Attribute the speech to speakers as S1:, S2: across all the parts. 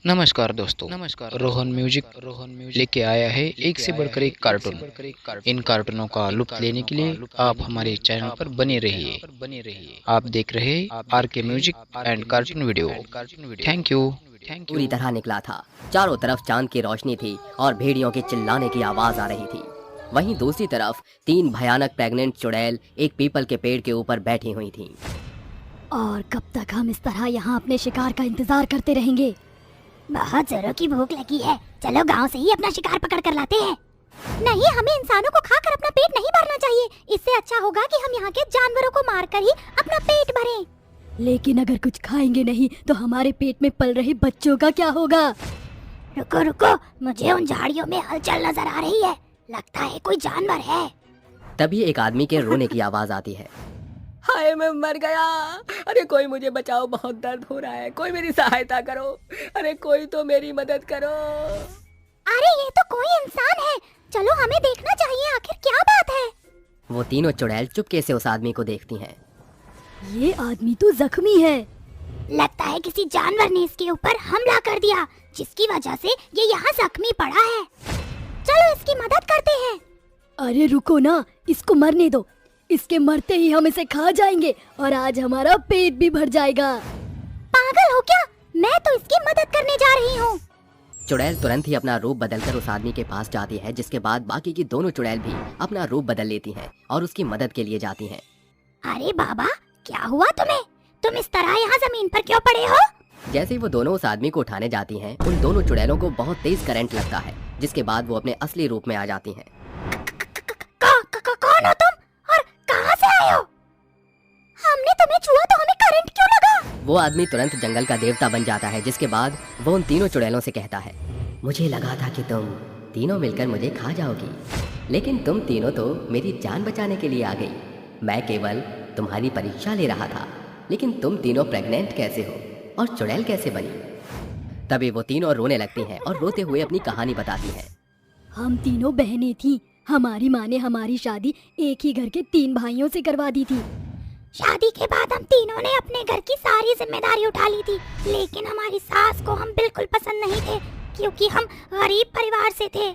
S1: नमस्कार रोहन म्यूजिक लेके आया है एक से बढ़कर एक कार्टून। इन कार्टूनों का लुत्फ लेने के लिए आप हमारे चैनल पर बने रहिए। आप देख रहे हैं आर के music and cartoon video. Thank you.
S2: पूरी तरह निकला था। चारों तरफ चांद की रोशनी थी और भेड़ियों के चिल्लाने की आवाज आ रही थी। वहीं दूसरी तरफ 3 भयानक प्रेग्नेंट चुड़ैल एक पीपल के पेड़ के ऊपर बैठी हुई थीं।
S3: और कब तक हम इस तरह यहाँ अपने शिकार का इंतजार करते रहेंगे? बहुत जोरों की भूख लगी है, चलो गांव से ही अपना शिकार पकड़ कर लाते हैं। नहीं, हमें इंसानों को खाकर अपना पेट नहीं भरना चाहिए। इससे अच्छा होगा कि हम यहाँ के जानवरों को मारकर ही अपना पेट भरें। लेकिन अगर कुछ खाएंगे नहीं तो हमारे पेट में पल रहे बच्चों का क्या होगा? रुको रुको, मुझे उन झाड़ियों में हलचल नजर आ रही है, लगता है कोई जानवर है।
S2: तभी एक आदमी के रोने की आवाज आती है।
S4: हाय मैं मर गया। अरे कोई मुझे बचाओ, बहुत दर्द हो रहा है, कोई मेरी सहायता करो। अरे कोई तो मेरी मदद करो।
S3: अरे ये तो कोई इंसान है, चलो हमें देखना चाहिए आखिर क्या बात है।
S2: वो तीनों चुड़ैल चुपके से उस आदमी को देखती हैं।
S3: ये आदमी तो जख्मी है, लगता है किसी जानवर ने इसके ऊपर हमला कर दिया, जिसकी वजह से ये यहाँ जख्मी पड़ा है। चलो इसकी मदद करते हैं। अरे रुको ना, इसको मरने दो, इसके मरते ही हम इसे खा जाएंगे और आज हमारा पेट भी भर जाएगा। पागल हो क्या? मैं तो इसकी मदद करने जा रही हूँ।
S2: चुड़ैल तुरंत ही अपना रूप बदलकर उस आदमी के पास जाती है, जिसके बाद बाकी की दोनों चुड़ैल भी अपना रूप बदल लेती हैं और उसकी मदद के लिए जाती हैं।
S3: अरे बाबा, क्या हुआ तुम्हें? तुम इस तरह यहाँ जमीन पर क्यों पड़े हो?
S2: जैसे ही वो दोनों उस आदमी को उठाने जाती हैं, उन दोनों चुड़ैलों को बहुत तेज करंट लगता है, जिसके बाद वो अपने असली रूप में आ जाती हैं।
S3: कौन हो तुम और कहाँ से आए हो? हमने तुम्हें छुआ तो हमें करंट क्यों लगा?
S2: वो आदमी तुरंत जंगल का देवता बन जाता है, जिसके बाद वो उन तीनों चुड़ैलों से कहता है, मुझे लगा था कि तुम तीनों मिलकर मुझे खा जाओगी, लेकिन तुम तीनों तो मेरी जान बचाने के लिए आ गई। मैं केवल तुम्हारी परीक्षा ले रहा था, लेकिन तुम तीनों प्रेग्नेंट कैसे हो और चुड़ैल कैसे बनी? तभी वो तीनों रोने लगती हैं और रोते हुए अपनी कहानी बताती हैं।
S3: हम तीनों बहनें थीं। हमारी माँ ने हमारी शादी एक ही घर के 3 भाइयों से करवा दी थी। शादी के बाद हम तीनों ने अपने घर की सारी जिम्मेदारी उठा ली थी, लेकिन हमारी सास को हम बिल्कुल पसंद नहीं थे, क्योंकि हम गरीब परिवार से थे।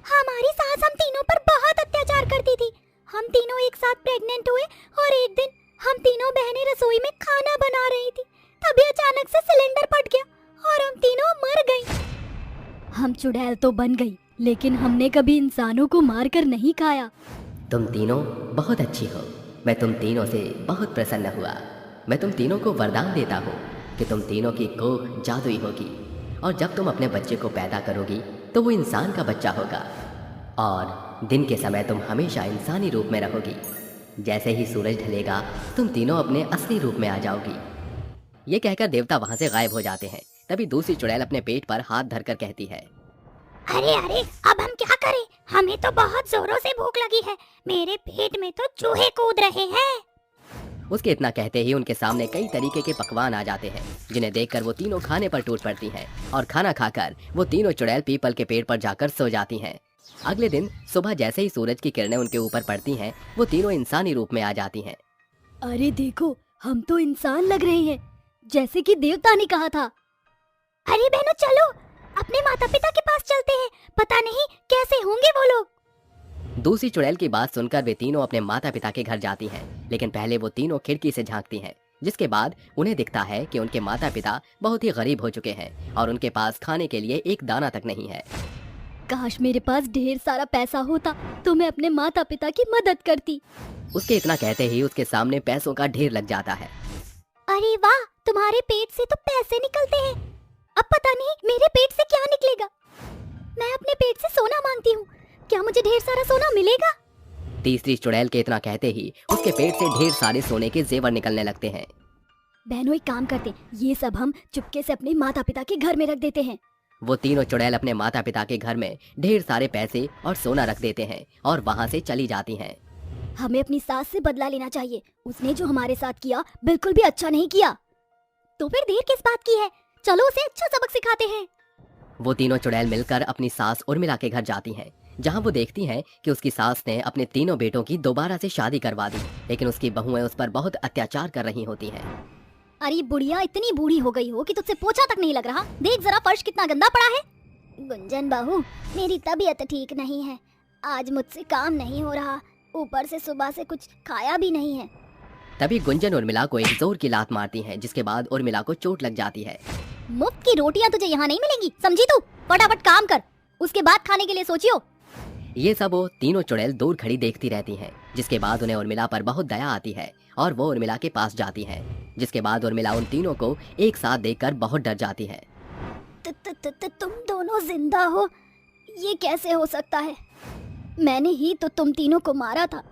S3: हमारी सास हम तीनों पर बहुत अत्याचार करती थी। हम तीनों एक साथ प्रेग्नेंट हुए और एक दिन हम तीनों बहनें रसोई में खाना बना रही थी, तभी अचानक से सिलेंडर फट गया और हम तीनों मर गईं। हम चुड़ैल तो बन गई, लेकिन हमने कभी इंसानों को मार कर नहीं खाया।
S2: तुम तीनों बहुत अच्छी हो, मैं तुम तीनों से बहुत प्रसन्न हुआ। मैं तुम तीनों को वरदान देता हूँ कि तुम तीनों की कोख जादुई होगी, और जब तुम अपने बच्चे को पैदा करोगी तो वो इंसान का बच्चा होगा, और दिन के समय तुम हमेशा इंसानी रूप में रहोगी। जैसे ही सूरज ढलेगा तुम तीनों अपने असली रूप में आ जाओगी। ये कहकर देवता वहाँ से गायब हो जाते हैं। तभी दूसरी चुड़ैल अपने पेट पर हाथ धरकर कहती है,
S3: अरे अरे, अब हम क्या करें? हमें तो बहुत जोरों से भूख लगी है, मेरे पेट में तो चूहे कूद रहे हैं।
S2: उसके इतना कहते ही उनके सामने कई तरीके के पकवान आ जाते हैं, जिन्हें देखकर वो तीनों खाने पर टूट पड़ती हैं, और खाना खाकर वो तीनों चुड़ैल पीपल के पेड़ पर जाकर सो जाती हैं। अगले दिन सुबह जैसे ही सूरज की किरणें उनके ऊपर पड़ती हैं, वो तीनों इंसानी रूप में आ जाती हैं।
S3: अरे देखो, हम तो इंसान लग रहे हैं, जैसे कि देवता ने कहा था। अरे बहनों, चलो अपने माता पिता के पास चलते हैं, पता नहीं कैसे होंगे वो लोग।
S2: दूसरी चुड़ैल की बात सुनकर वे तीनों अपने माता पिता के घर जाती हैं, लेकिन पहले वो तीनों खिड़की से झांकती हैं, जिसके बाद उन्हें दिखता है कि उनके माता पिता बहुत ही गरीब हो चुके हैं और उनके पास खाने के लिए एक दाना तक नहीं है।
S3: काश मेरे पास ढेर सारा पैसा होता तो मैं अपने माता पिता की मदद करती।
S2: उसके इतना कहते ही उसके सामने पैसों का ढेर लग जाता है।
S3: अरे वाह, तुम्हारे पेट से तो पैसे निकलते हैं। अब पता नहीं मेरे पेट से क्या निकलेगा। मैं अपने पेट से सोना मांगती हूँ, क्या मुझे ढेर सारा सोना मिलेगा?
S2: तीसरी चुड़ैल के इतना कहते ही उसके पेट से ढेर सारे सोने के जेवर निकलने लगते हैं।
S3: बहनों, एक काम करते, ये सब हम चुपके से अपने माता पिता के घर में रख देते हैं।
S2: वो तीनों चुड़ैल अपने माता पिता के घर में ढेर सारे पैसे और सोना रख देते हैं और वहाँ से चली जाती हैं।
S3: हमें अपनी सास से बदला लेना चाहिए, उसने जो हमारे साथ किया बिल्कुल भी अच्छा नहीं किया। तो फिर देर किस बात की है, चलो उसे अच्छा सबक सिखाते हैं।
S2: वो तीनों चुड़ैल मिलकर अपनी सास उर्मिला के घर जाती हैं, जहाँ वो देखती हैं कि उसकी सास ने अपने तीनों बेटों की दोबारा से शादी करवा दी, लेकिन उसकी बहुएं उस पर बहुत अत्याचार कर रही होती हैं।
S3: अरे बुढ़िया, इतनी बूढ़ी हो गई हो कि तुझसे पोछा तक नहीं लग रहा। देख जरा फर्श कितना गंदा पड़ा है। गुंजन बहू, मेरी तबीयत ठीक नहीं है, आज मुझसे काम नहीं हो रहा, ऊपर से सुबह से कुछ खाया भी नहीं है।
S2: तभी गुंजन उर्मिला को एक जोर की लात मारती है, जिसके बाद उर्मिला को चोट लग जाती है।
S3: मुफ्त की रोटियां तुझे यहाँ नहीं मिलेंगी, समझी तू? फटाफट काम कर, उसके बाद खाने के लिए सोचियो।
S2: ये सब वो तीनों चुड़ैल दूर खड़ी देखती रहती हैं, जिसके बाद उन्हें उर्मिला पर बहुत दया आती है और वो उर्मिला के पास जाती है, जिसके बाद उर्मिला उन तीनों को एक साथ देखकर बहुत डर जाती है।
S3: तुम दोनों जिंदा हो, ये कैसे हो सकता है? मैंने ही तो तुम तीनों को मारा था,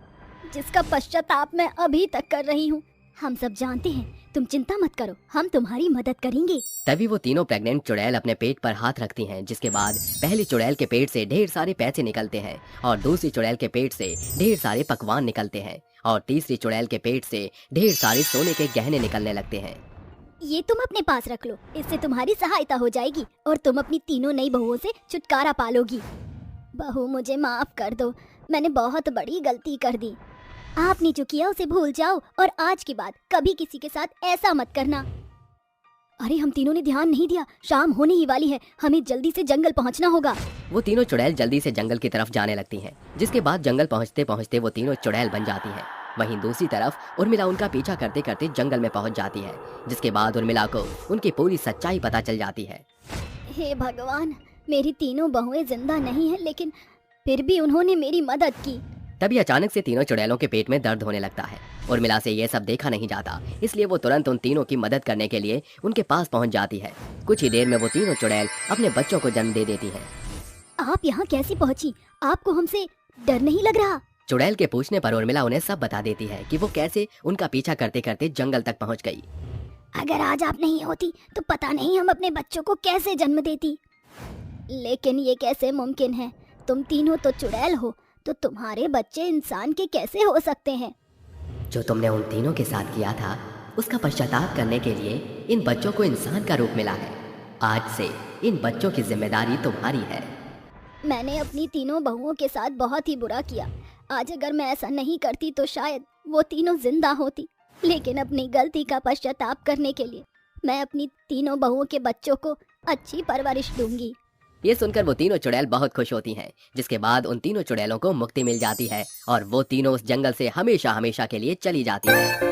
S3: जिसका पश्चाताप मैं अभी तक कर रही हूँ। हम सब जानते हैं, तुम चिंता मत करो, हम तुम्हारी मदद करेंगे।
S2: तभी वो तीनों प्रेग्नेंट चुड़ैल अपने पेट पर हाथ रखती हैं, जिसके बाद पहली चुड़ैल के पेट से ढेर सारे पैसे निकलते हैं और दूसरी चुड़ैल के पेट से ढेर सारे पकवान निकलते हैं और तीसरी चुड़ैल के पेट से ढेर सारे सोने के गहने निकलने लगते हैं।
S3: ये तुम अपने पास रख लो, इससे तुम्हारी सहायता हो जाएगी और तुम अपनी तीनों नई बहुओं से छुटकारा पालोगी। बहू, मुझे माफ कर दो, मैंने बहुत बड़ी गलती कर दी। आपने जो किया उसे भूल जाओ और आज के बाद कभी किसी के साथ ऐसा मत करना। अरे हम तीनों ने ध्यान नहीं दिया, शाम होने ही वाली है, हमें जल्दी से जंगल पहुंचना होगा।
S2: वो तीनों चुड़ैल जल्दी से जंगल की तरफ जाने लगती हैं, जिसके बाद जंगल पहुंचते पहुंचते वो तीनों चुड़ैल बन जाती हैं। वहीं दूसरी तरफ उर्मिला उनका पीछा करते करते जंगल में पहुंच जाती है, जिसके बाद उर्मिला को उनकी पूरी सच्चाई पता चल जाती है।
S3: हे भगवान, मेरी तीनों बहुएं जिंदा नहीं है, लेकिन फिर भी उन्होंने मेरी मदद की।
S2: तभी अचानक से तीनों चुड़ैलों के पेट में दर्द होने लगता है। उर्मिला से ये सब देखा नहीं जाता, इसलिए वो तुरंत उन तीनों की मदद करने के लिए उनके पास पहुंच जाती है। कुछ ही देर में वो तीनों चुड़ैल अपने बच्चों को जन्म दे देती हैं।
S3: आप यहाँ कैसे पहुँची? आपको हमसे डर नहीं लग रहा?
S2: चुड़ैल के पूछने पर उर्मिला उन्हें सब बता देती है कि वो कैसे उनका पीछा करते करते जंगल तक पहुंच गई।
S3: अगर आज आप नहीं होती तो पता नहीं हम अपने बच्चों को कैसे जन्म देती। लेकिन ये कैसे मुमकिन है? तुम तीनों तो चुड़ैल हो, तो तुम्हारे बच्चे इंसान के कैसे हो सकते हैं?
S2: जो तुमने उन तीनों के साथ किया था, उसका पश्चाताप करने के लिए इन बच्चों को इंसान का रूप मिला है। आज से इन बच्चों की जिम्मेदारी तुम्हारी है।
S3: मैंने अपनी तीनों बहुओं के साथ बहुत ही बुरा किया। आज अगर मैं ऐसा नहीं करती तो शायद वो तीनों जिंदा होती। लेकिन अपनी गलती का पश्चाताप करने के लिए मैं अपनी तीनों बहुओं के बच्चों को अच्छी परवरिश दूंगी।
S2: ये सुनकर वो तीनों चुड़ैल बहुत खुश होती हैं, जिसके बाद उन तीनों चुड़ैलों को मुक्ति मिल जाती है और वो तीनों उस जंगल से हमेशा हमेशा के लिए चली जाती हैं।